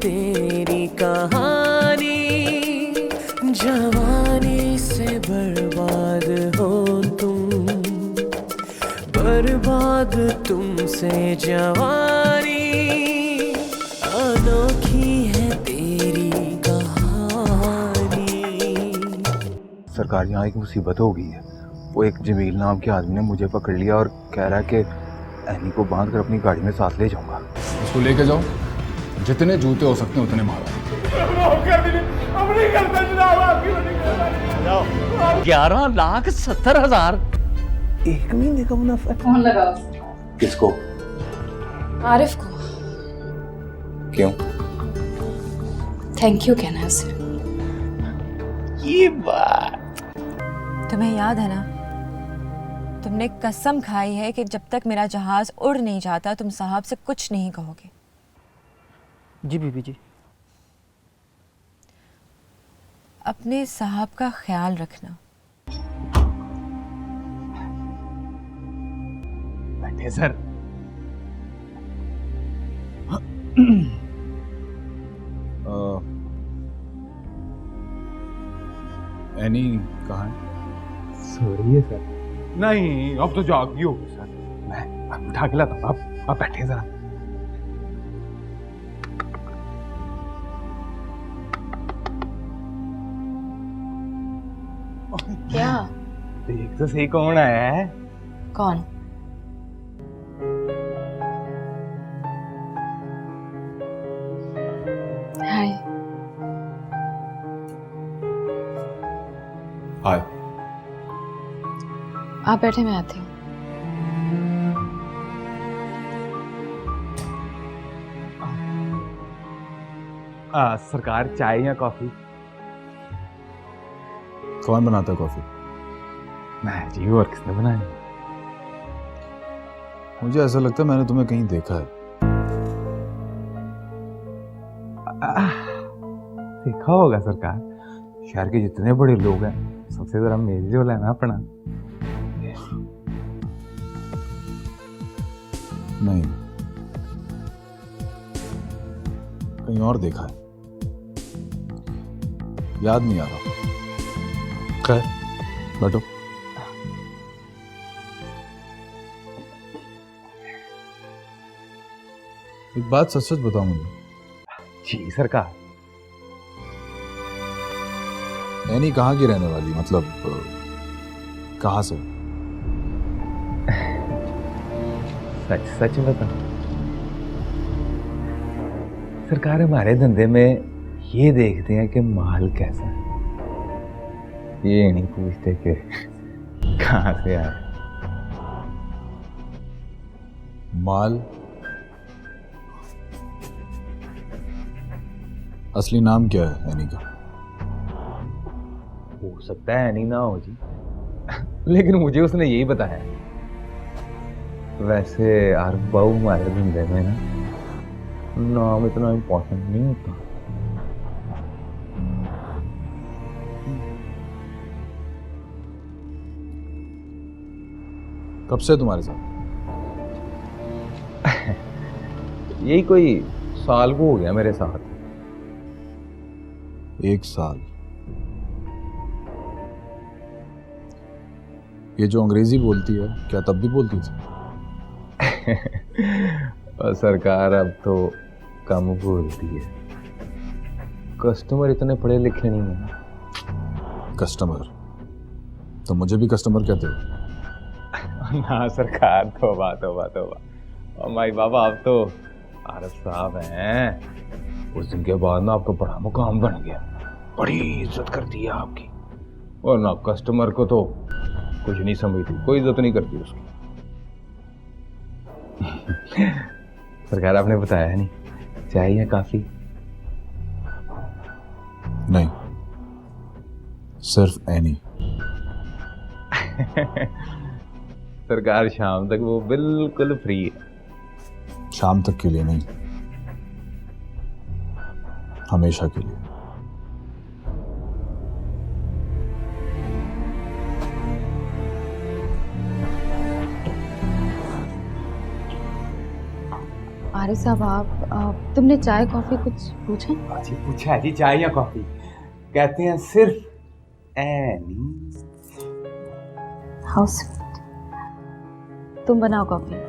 तेरी कहानी, जवानी से बर्बाद हो तुम, बर्बाद तुमसे जवानी, अनोखी है तेरी कहानी। सरकार, यहाँ एक मुसीबत हो गई है। वो एक जमील नाम के आदमी ने मुझे पकड़ लिया और कह रहा है कि एनी को बांध कर अपनी गाड़ी में साथ ले जाऊंगा। उसको लेके जाओ, जितने जूते हो सकते हैं उतने मारो। 11,70,000 एक महीने का मुनाफा। कौन लगा? किसको? आरिफ को। क्यों? थैंक यू कहना है उसे। ये बात तुम्हें याद है ना, तुमने कसम खाई है कि जब तक मेरा जहाज उड़ नहीं जाता तुम साहब से कुछ नहीं कहोगे। जी बीबी जी। अपने साहब का ख्याल रखना। बैठे सर। एनी कहाँ है? सो रही है सर। नहीं, अब तो जागी होगी सर। मैं उठा के लाता हूँ, आप बैठे जरा। क्या? देख तो सही कौन आया है। कौन? हाय। हाय। आप बैठे, मैं आती हूँ। सरकार, चाय या कॉफी? कौन बनाता है कॉफी? मैं जी, और किसने बनाई? मुझे ऐसा लगता है मैंने तुम्हें कहीं देखा है। देखा होगा सरकार। शहर के जितने बड़े लोग हैं सबसे जरा मेल जो है ना अपना। नहीं, कहीं और देखा है, याद नहीं आ रहा। खैर, बैठो। एक बात सच सच बताओ मुझे। जी सरकार। एनी कहाँ की रहने वाली, मतलब कहाँ से? सच सच बता सरकार, हमारे धंधे में ये देखते हैं कि माल कैसा है, ये नहीं पूछते कि कहाँ से आया। माल? असली नाम क्या है एनी का? हो सकता है नहीं ना हो जी, लेकिन मुझे उसने यही बताया। वैसे आरिफ बाबू, हमारे धंधे में ना नाम इतना इम्पोर्टेंट नहीं होता। कब से तुम्हारे साथ? यही कोई साल को हो गया मेरे साथ। 1 साल? ये जो अंग्रेजी बोलती है, क्या तब भी बोलती थी? और सरकार अब तो कम बोलती है। कस्टमर इतने पढ़े लिखे नहीं है। कस्टमर? तो मुझे भी कस्टमर कहते हो? ना सरकार, तौबा तौबा तौबा। और माई बाबा, आप तो आरिफ साहब हैं। उस दिन के बाद ना आपका बड़ा मुकाम बन गया, बड़ी इज्जत करती है आपकी। और ना कस्टमर को तो कुछ नहीं समझती, कोई इज्जत नहीं करती उसकी। सरकार, आपने बताया है नहीं, चाय या काफी? नहीं, सिर्फ एनी। सरकार, शाम तक वो बिल्कुल फ्री है। शाम तक के लिए नहीं, हमेशा के लिए। आरिफ साहब तुमने चाय कॉफी कुछ पूछा? जी पूछा जी, चाय या कॉफी? कहते हैं सिर्फ एनी। हाउस तुम बनाओ कॉफी।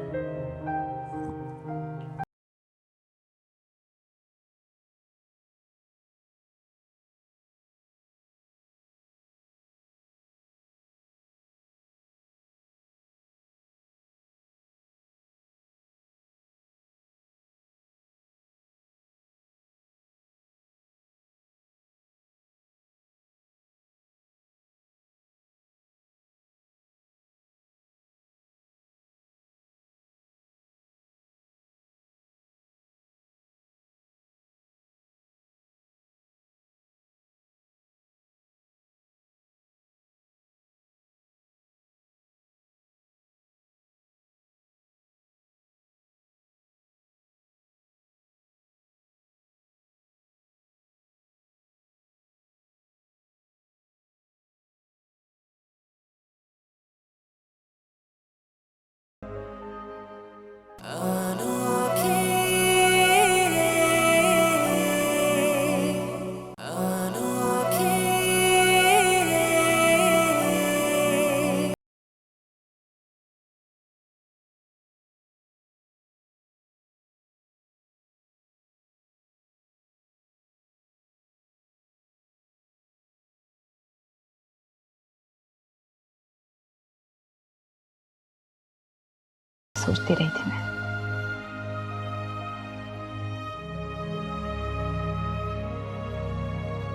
सोचती रही थी मैं।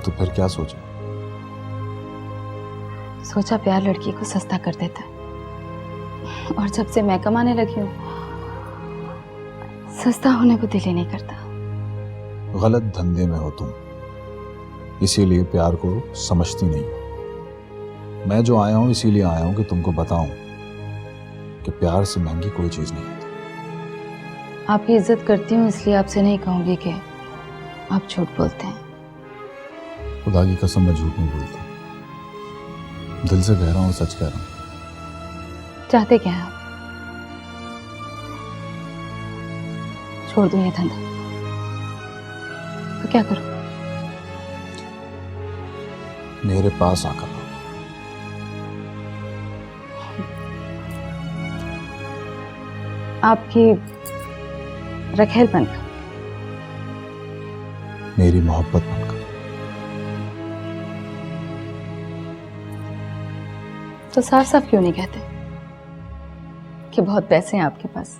तो फिर क्या सोचा? सोचा प्यार लड़की को सस्ता कर देता है, और जब से मैं कमाने लगी हूँ सस्ता होने को दिल ही नहीं करता। गलत धंधे में हो तुम, इसीलिए प्यार को समझती नहीं हो। मैं जो आया हूं इसीलिए आया हूं कि तुमको बताऊं कि प्यार से महंगी कोई चीज नहीं होती। आपकी इज्जत करती हूँ इसलिए आपसे नहीं कहूंगी कि आप झूठ बोलते हैं। खुदा की कसम मैं झूठ नहीं बोलता, दिल से कह रहा हूँ, सच कह रहा हूँ। चाहते क्या हैं आप? छोड़ दूं ये धंधा तो क्या करूं? मेरे पास आकर रहो। आपकी रखेल बनकर, मेरी मोहब्बत बनकर। तो साफ साफ क्यों नहीं कहते कि बहुत पैसे हैं आपके पास,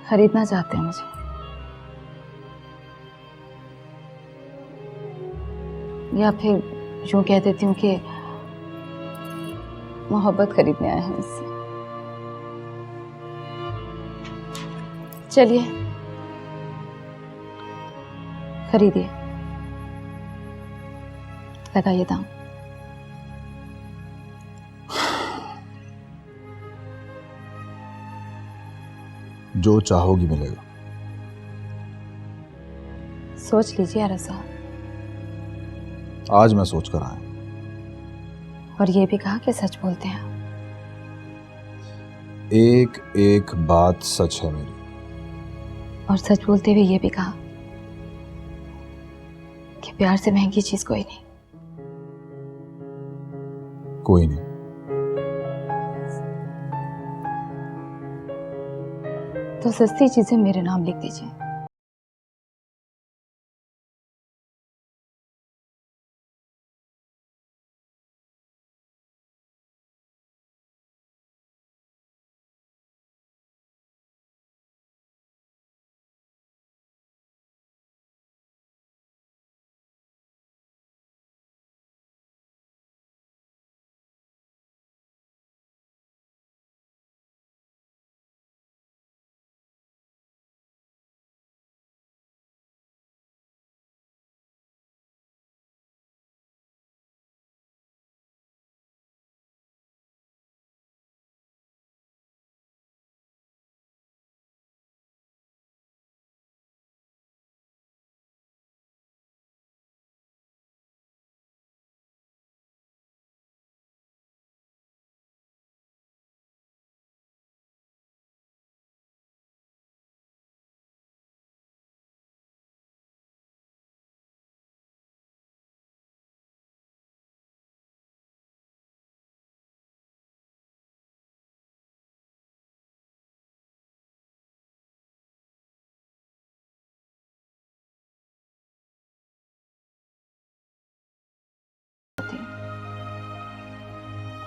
खरीदना चाहते हैं मुझे? या फिर यूं कह देती हूँ कि मोहब्बत खरीदने आए हैं मुझसे। चलिए खरीदिए, लगाइए दाम। जो चाहोगी मिलेगा। सोच लीजिए आरा साहब। आज मैं सोच कर आया। और ये भी कहा कि सच बोलते हैं। एक एक बात सच है मेरी। और सच बोलते हुए ये भी कहा कि प्यार से महंगी चीज कोई नहीं। कोई नहीं। तो सस्ती चीजें मेरे नाम लिख दीजिए।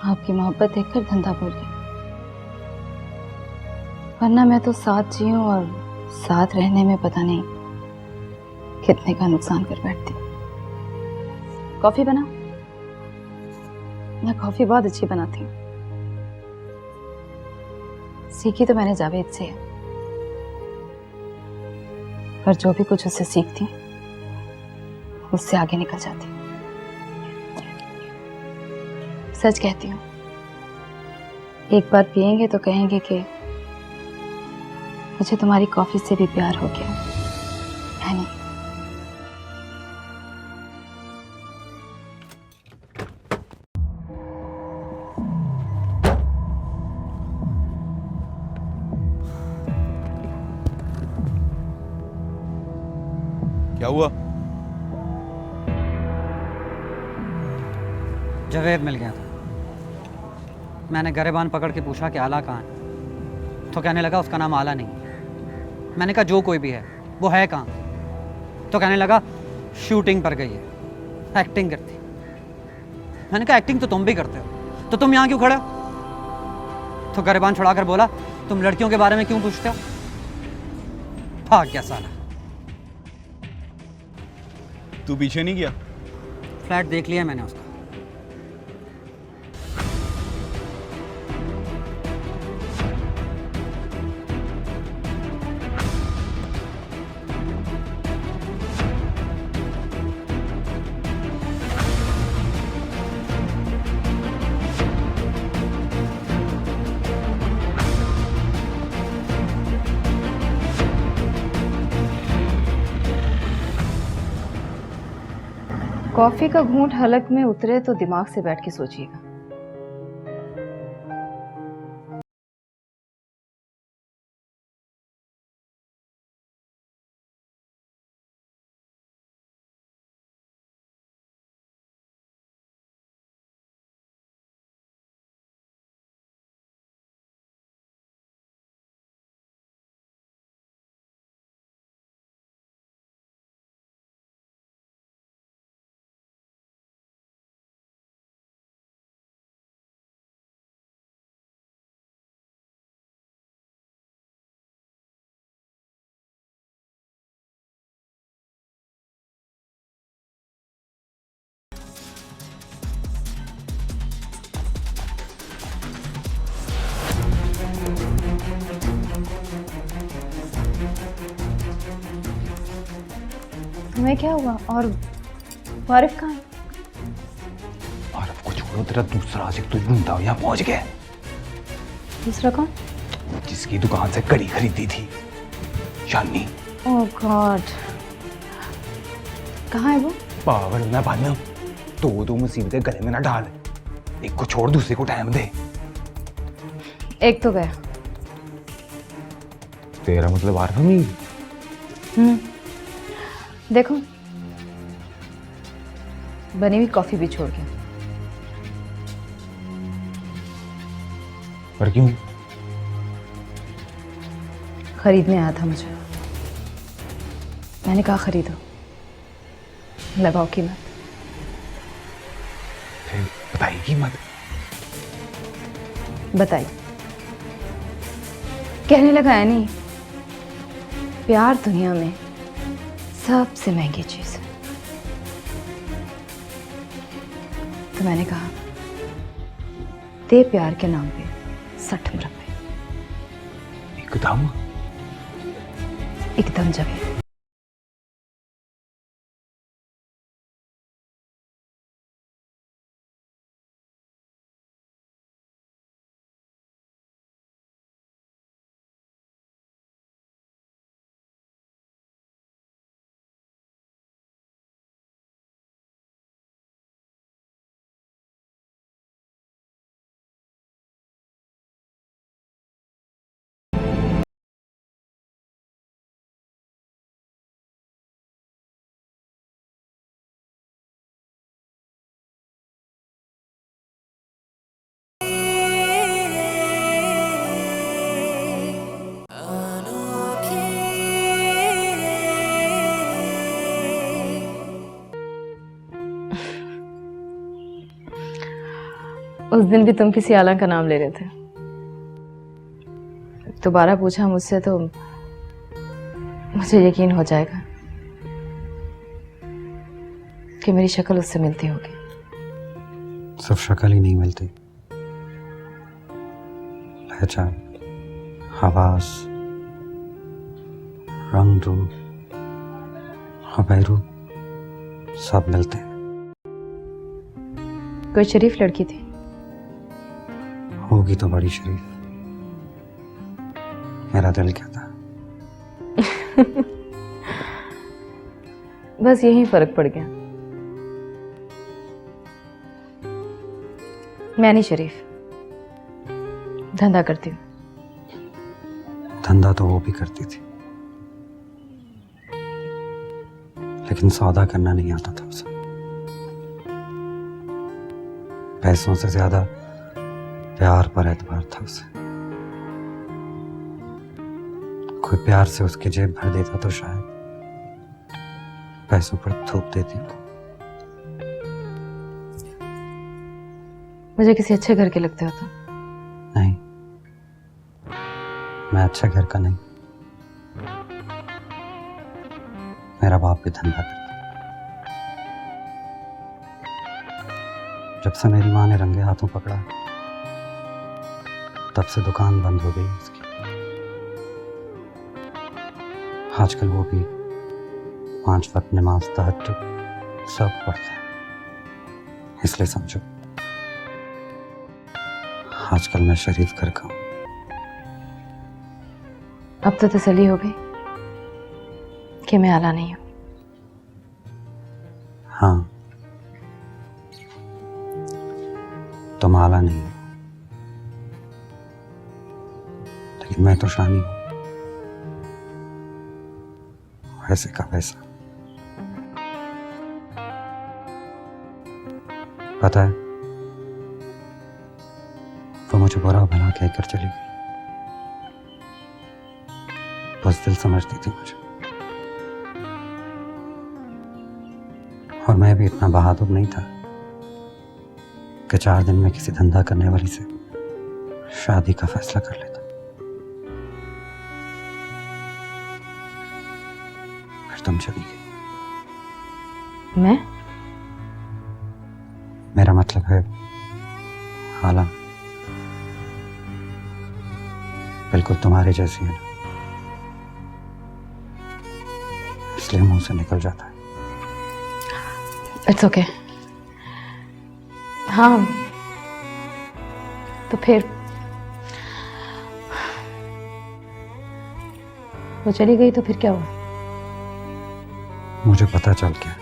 आपकी मोहब्बत देखकर धंधा भूल गई, वरना मैं तो साथ जीऊं और साथ रहने में पता नहीं कितने का नुकसान कर बैठती। कॉफी बना? मैं कॉफी बहुत अच्छी बनाती हूँ, सीखी तो मैंने जावेद से है, पर जो भी कुछ उससे सीखती हूँ उससे आगे निकल जाती हूँ। सच कहती हूँ, एक बार पिएंगे तो कहेंगे कि मुझे तुम्हारी कॉफी से भी प्यार हो गया है नहीं? क्या हुआ? जवेद मिल गया था। मैंने गरेबान पकड़ के पूछा कि आला कहाँ है, तो कहने लगा उसका नाम आला नहीं है। मैंने कहा जो कोई भी है वो है कहाँ, तो कहने लगा शूटिंग पर गई है, एक्टिंग करती। मैंने कहा एक्टिंग तो तुम भी करते हो, तो तुम यहाँ क्यों खड़े हो? तो गरेबान छुड़ा कर बोला तुम लड़कियों के बारे में क्यों पूछते हो? भाग गया साला। तू पीछे नहीं गया? फ्लैट देख लिया मैंने उसका। कॉफी का घूंट हलक में उतरे तो दिमाग से बैठ के सोचिएगा। तुम्हें क्या हुआ? और वारिफ कहाँ है? आरफ को छोड़ो, तेरा दूसरा आशिक तुझ ढूंढता हुआ यहाँ पहुंच गया। दूसरा कौन? जिसकी दुकान से कड़ी खरीदी थी, शानी। ओह गॉड, कहाँ है वो? पागल ना बन, दो मुसीबतें गले में ना डाल, एक को छोड़ दूसरे को टाइम दे। एक तो गया। तेरा मतलब आरफ नहीं? देखो, बनी हुई कॉफी भी छोड़ के। पर क्यों? खरीदने आया था मुझे। मैंने कहा खरीदो, लगाओ कीमत। फिर बताई कीमत? बताई। कहने लगा है नहीं, प्यार दुनिया में सबसे महंगी चीज है। तो मैंने कहा दे प्यार के नाम पे 60 मुरब्बे। एकदम जगह। उस दिन भी तुम किसी आला का नाम ले रहे थे। दोबारा पूछा मुझसे तो मुझे यकीन हो जाएगा कि मेरी शक्ल उससे मिलती होगी। सिर्फ शक्ल ही नहीं मिलती, पहचान, आवाज, रंग रूप, रूप सब मिलते हैं। कोई शरीफ लड़की थी? होगी तो बड़ी शरीफ। मेरा दिल क्या था। बस यही फर्क पड़ गया। मैं नहीं शरीफ, धंधा करती हूँ। धंधा तो वो भी करती थी, लेकिन सौदा करना नहीं आता था उसे। पैसों से ज्यादा प्यार पर एतबार था उसे। कोई प्यार से उसकी जेब भर देता तो शायद, पैसों पर थूक देती वो। मुझे किसी अच्छे घर के लगते हो तुम। नहीं, मैं अच्छा घर का नहीं। मेरा बाप भी धंधा करता। जब से मेरी माँ ने रंगे हाथों पकड़ा, तब से दुकान बंद हो गई उसकी। आजकल वो भी 5 वक्त नमाज तहज्जुद सब पढ़ता है। इसलिए समझो, आजकल मैं शरीफ घर का हूं। अब तो तसल्ली हो गई कि मैं आला नहीं हूं। हाँ, तुम आला नहीं हो, लेकिन मैं तो शानी हूं, वैसे का वैसा। पता है, वो मुझे बुरा भला कहकर चली गई। बस दिल समझती थी मुझे, और मैं भी इतना बहादुर नहीं था कि 4 दिन में किसी धंधा करने वाली से शादी का फैसला कर लेता। फिर तुम चली गई। मैं? मेरा मतलब है हाला बिल्कुल तुम्हारे जैसी है ना, इसलिए मुंह से निकल जाता है। It's okay. हाँ, तो फिर वो चली गई तो फिर क्या हुआ? मुझे पता चल गया,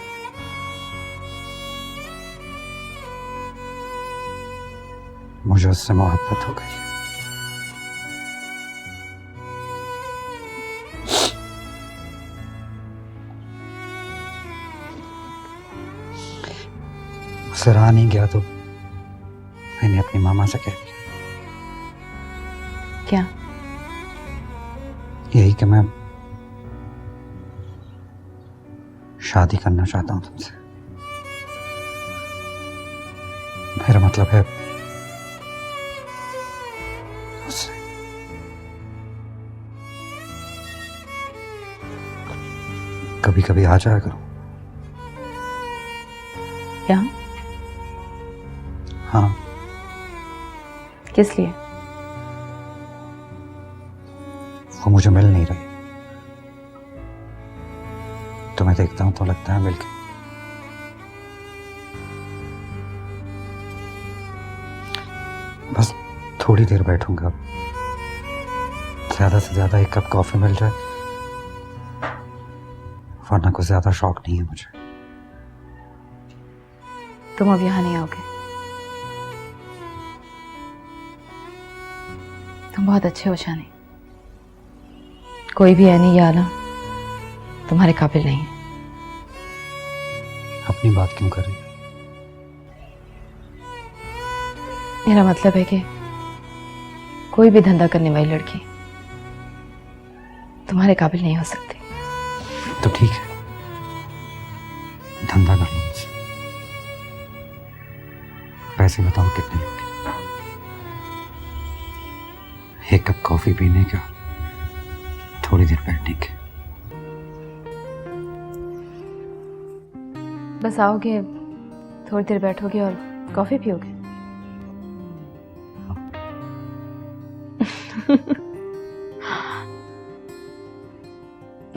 मुझे उससे मोहब्बत हो गई। उसे रहा नहीं गया तो मैंने अपनी मामा से कह दिया। क्या? यही कि मैं शादी करना चाहता हूं तुमसे। मेरा मतलब है उससे। कभी कभी आ जाया करो। क्या? हाँ, किस लिए? वो मुझे मिल नहीं रही। तुम्हें देखता हूं तो लगता है मिल गई। बस थोड़ी देर बैठूंगा, ज्यादा से ज्यादा 1 कप कॉफी मिल जाए, वरना कुछ ज्यादा शौक नहीं है मुझे। तुम अब यहाँ नहीं आओगे। तुम बहुत अच्छे हो शानी। कोई भी ऐनी या आला तुम्हारे काबिल नहीं है। अपनी बात क्यों कर रही? मेरा मतलब है कि कोई भी धंधा करने वाली लड़की तुम्हारे काबिल नहीं हो सकती। तो ठीक है, धंधा कर लो मुझसे। पैसे बताओ कितने लोगे? एक कप कॉफी पीने का, थोड़ी देर बैठने के। बस आओगे, थोड़ी देर बैठोगे और कॉफी पियोगे?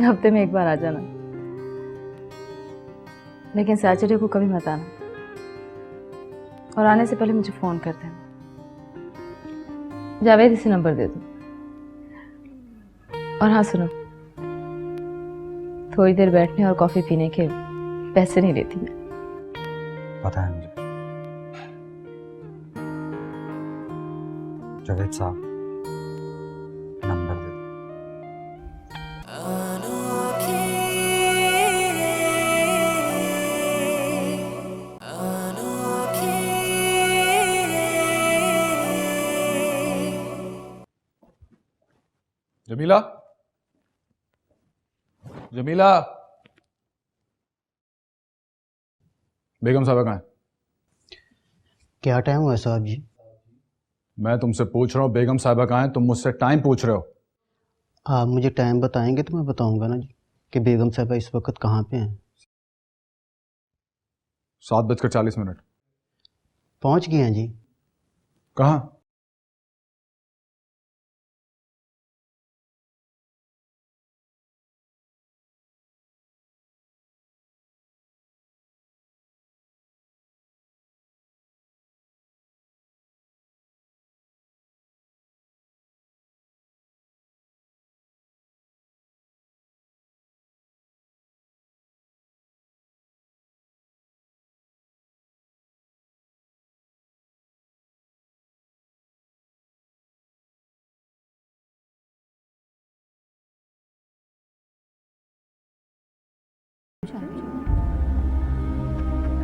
हफ्ते में एक बार आ जाना, लेकिन सैटरडे को कभी मत आना, और आने से पहले मुझे फोन कर देना। जावेद, इसे नंबर दे दो। और हाँ सुनो, थोड़ी देर बैठने और कॉफी पीने के पैसे नहीं लेती मैं। पता है मुझे। जावेद साहब, नंबर दे दो। जमीला, जमीला, बेगम साहब कहाँ है? क्या टाइम हुआ साहब जी? मैं तुमसे पूछ रहा हूँ बेगम साहबा कहाँ है, तुम मुझसे टाइम पूछ रहे हो। आप मुझे टाइम बताएंगे तो मैं बताऊंगा ना जी कि बेगम साहबा इस वक्त कहाँ पे हैं। 7:40। पहुंच गए हैं जी। कहाँ?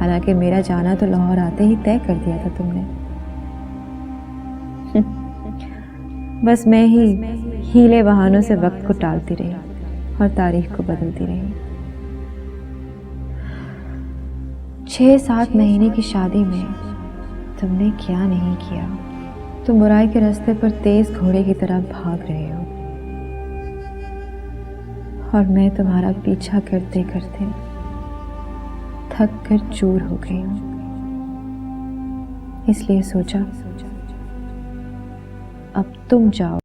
हालांकि मेरा जाना तो लाहौर आते ही तय कर दिया था तुमने। बस मैं ही हीले बहानों से वक्त को टालती रही और तारीख को बदलती रही। 6-7 महीने की शादी में तुमने क्या नहीं किया। तुम बुराई के रास्ते पर तेज घोड़े की तरह भाग रहे हो और मैं तुम्हारा पीछा करते करते थक कर चूर हो गई हूं। इसलिए सोचा अब तुम जाओ।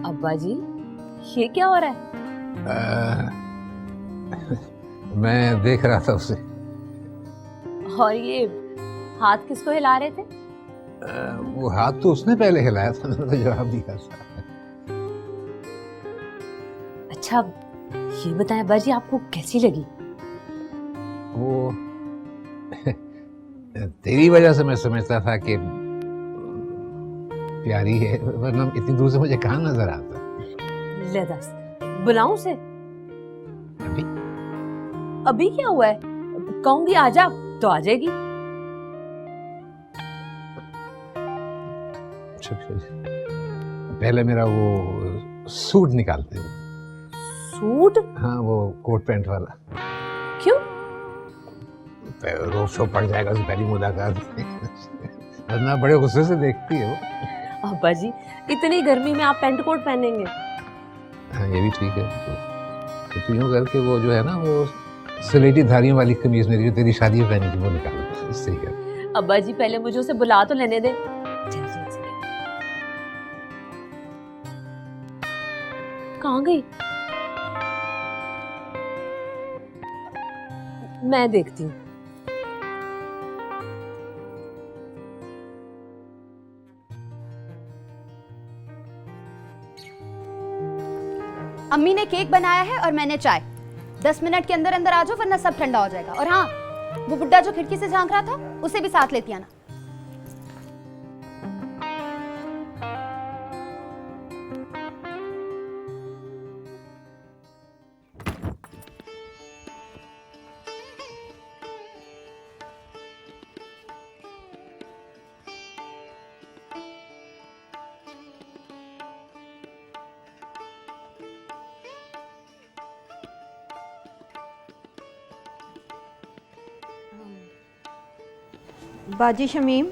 अब्बा जी, ये क्या हो रहा है? मैं देख रहा था उसे। और ये हाथ किसको हिला रहे थे? वो हाथ तो उसने पहले हिलाया था, मैंने तो जवाब दिया था। अच्छा, ये बताएं अब्बा जी, आपको कैसी लगी? वो तेरी वजह से मैं समझता था कि प्यारी है, वरना इतनी दूर से मुझे कहाँ नजर आता। ले दस, बुलाऊं उसे? अभी अभी क्या हुआ है? कहूंगी आ जा तो आ जाएगी। पहले मेरा वो सूट निकालते हो। सूट? हाँ, वो कोट पैंट वाला। क्यों? रोज शो पड़ जाएगा उसकी पहली मुलाकात। वरना बड़े गुस्से से देखती है वो। अब्बा जी, इतनी गर्मी में आप पैंट कोट पहनेंगे? हाँ, ये भी ठीक है। तो तू यूँ करके वो जो है ना, वो स्लेटी धारियों वाली कमीज मेरी जो तेरी शादी में पहनी थी वो निकाल, इससे ही कर। अब्बा जी, पहले मुझे उसे बुला तो लेने दे। जल्दी से। कहाँ गई? मैं देखती हूँ। अम्मी ने केक बनाया है और मैंने चाय। 10 मिनट के अंदर अंदर आ जाओ वरना सब ठंडा हो जाएगा। और हाँ, वो बुड्ढा जो खिड़की से झांक रहा था उसे भी साथ लेती आना। बाजी शमीम,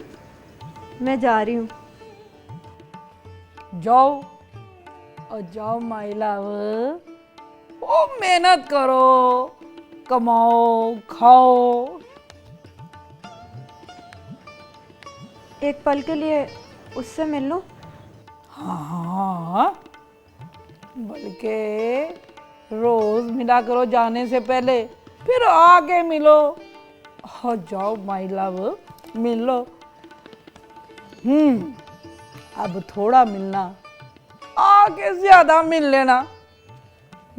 मैं जा रही हूँ। जाओ और जाओ माय लव, ओ मेहनत करो, कमाओ, खाओ। एक पल के लिए उससे मिल लूँ? हाँ, बल्कि रोज मिला करो जाने से पहले, फिर आके मिलो। हाँ जाओ माय लव, मिलो। अब थोड़ा मिलना, आगे ज्यादा मिल लेना।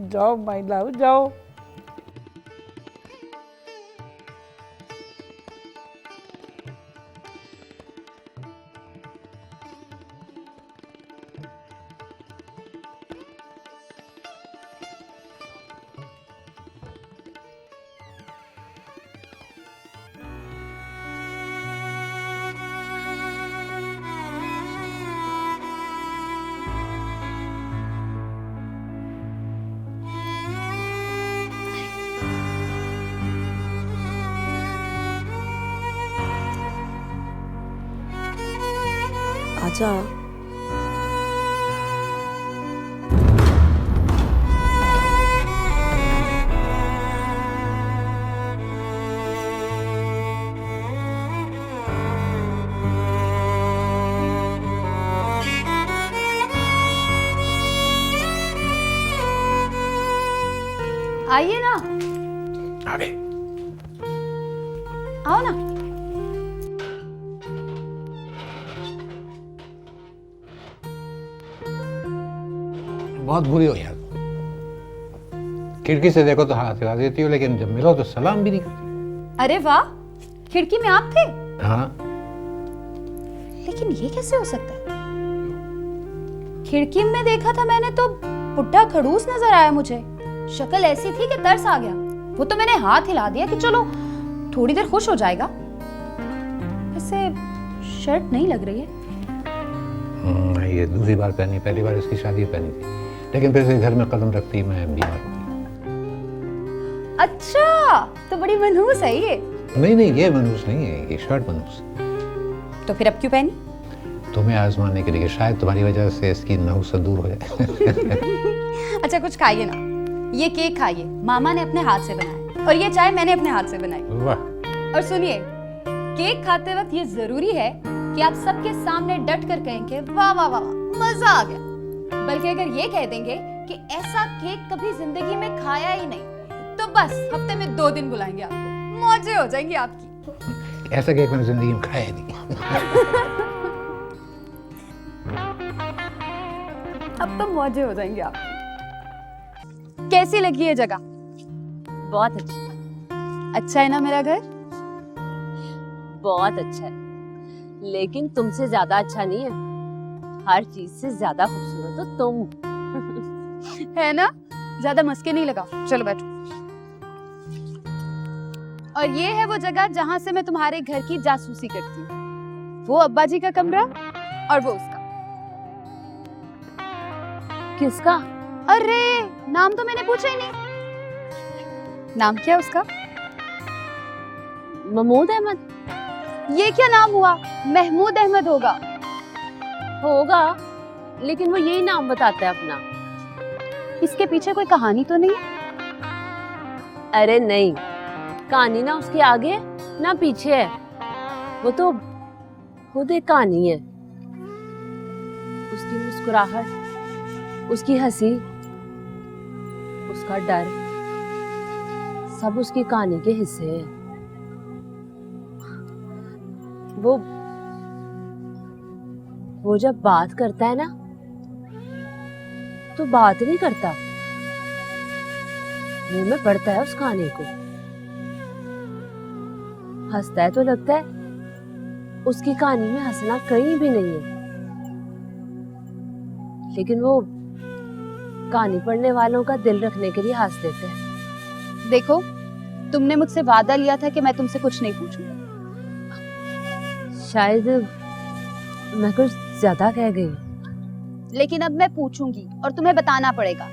जाओ माय लव, जाओ। आजा। आइए ना, आगे आओ ना। बहुत बुरी हो यार, खिड़की से देखो तो हाथ हिला देती हो, लेकिन जब मिलो तो सलाम भी नहीं करती। अरे वाह, खिड़की में आप थे? हाँ, लेकिन ये कैसे हो सकता है? खिड़की में देखा था मैंने तो बुड्ढा खड़ूस नजर आया मुझे। शक्ल ऐसी थी कि तरस आ गया। वो तो मैंने हाथ हिला दिया कि चलो थोड़ी देर खुश हो जाएगा। वैसे शर्ट नहीं लग रही है। ये दूसरी बार पहनी, पहली बार इसकी शादी पहनी थी, लेकिन फिर से घर में कदम रखती मैं बीमार हो गई। अच्छा, तो बड़ी मनहूस है ये। नहीं, ये मनहूस नहीं है, ये शर्ट मनहूस। तो फिर अब क्यों पहनी? तुम्हें आजमाने के लिए, शायद तुम्हारी वजह से इसकी नहुसत दूर हो जाए। अच्छा कुछ खाइए ना, ये केक खाइए, मामा ने अपने हाथ से बनाया, और ये चाय मैंने अपने हाथ से बनाई। वाह। और सुनिए, केक खाते वक्त ये जरूरी है कि आप सबके सामने डट कर कहेंगे वाह वाह वाह, मजा आ गया। बल्कि अगर ये कह देंगे कि ऐसा केक कभी जिंदगी में खाया ही नहीं, तो बस हफ्ते में 2 दिन बुलाएंगे आपको, मौजें हो जाएंगी आपकी। ऐसा केक मैंने जिंदगी में खाया नहीं। अब तो मौजें हो जाएंगे आप। कैसी लगी ये जगह? बहुत अच्छा। अच्छा है ना मेरा घर? बहुत अच्छा है, लेकिन तुमसे ज्यादा अच्छा नहीं है। हर चीज से ज्यादा खूबसूरत हो तुम। है ना? ज्यादा मस्के नहीं लगाओ, चलो बैठो। और ये है वो जगह जहां से मैं तुम्हारे घर की जासूसी करती हूँ। वो अब्बा जी का कमरा और वो उसका। किसका? अरे नाम तो मैंने पूछा ही नहीं। नाम क्या है उसका? महमूद अहमद। ये क्या नाम हुआ? महमूद अहमद होगा। होगा, लेकिन वो यही नाम बताता है अपना। इसके पीछे कोई कहानी तो नहीं? अरे नहीं, कहानी ना उसके आगे ना पीछे है, वो तो खुद एक कहानी है। उसकी मुस्कुराहट, उसकी हंसी, उसका डर सब उसकी कहानी के हिस्से हैं। वो जब बात करता है ना तो बात नहीं करता, मुंह में पड़ता है उस कहानी को। हंसता है तो लगता है उसकी कहानी में हंसना कहीं भी नहीं है, लेकिन वो कहानी पढ़ने वालों का दिल रखने के लिए हंस देते हैं। देखो, तुमने मुझसे वादा लिया था कि मैं तुमसे कुछ नहीं पूछूंगी। शायद मैं कुछ ज्यादा कह गई, लेकिन अब मैं पूछूंगी और तुम्हें बताना पड़ेगा,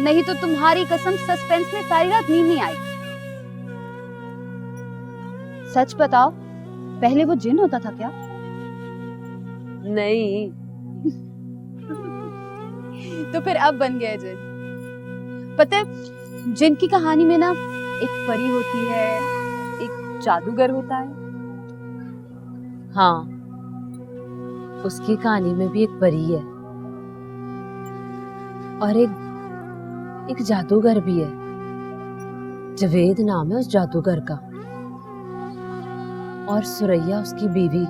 नहीं तो तुम्हारी कसम सस्पेंस में सारी रात नींद नहीं आई। सच बताओ, पहले वो जिन होता था क्या? नहीं। तो फिर अब बन गया जिन। पता है, जिन की कहानी में ना एक परी होती है, एक जादूगर होता है। हाँ, उसकी कहानी में भी एक परी है और एक जादूगर भी है। जवेद नाम है उस जादूगर का, और सुरैया उसकी बीवी,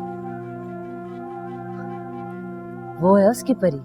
वो है उसकी परी।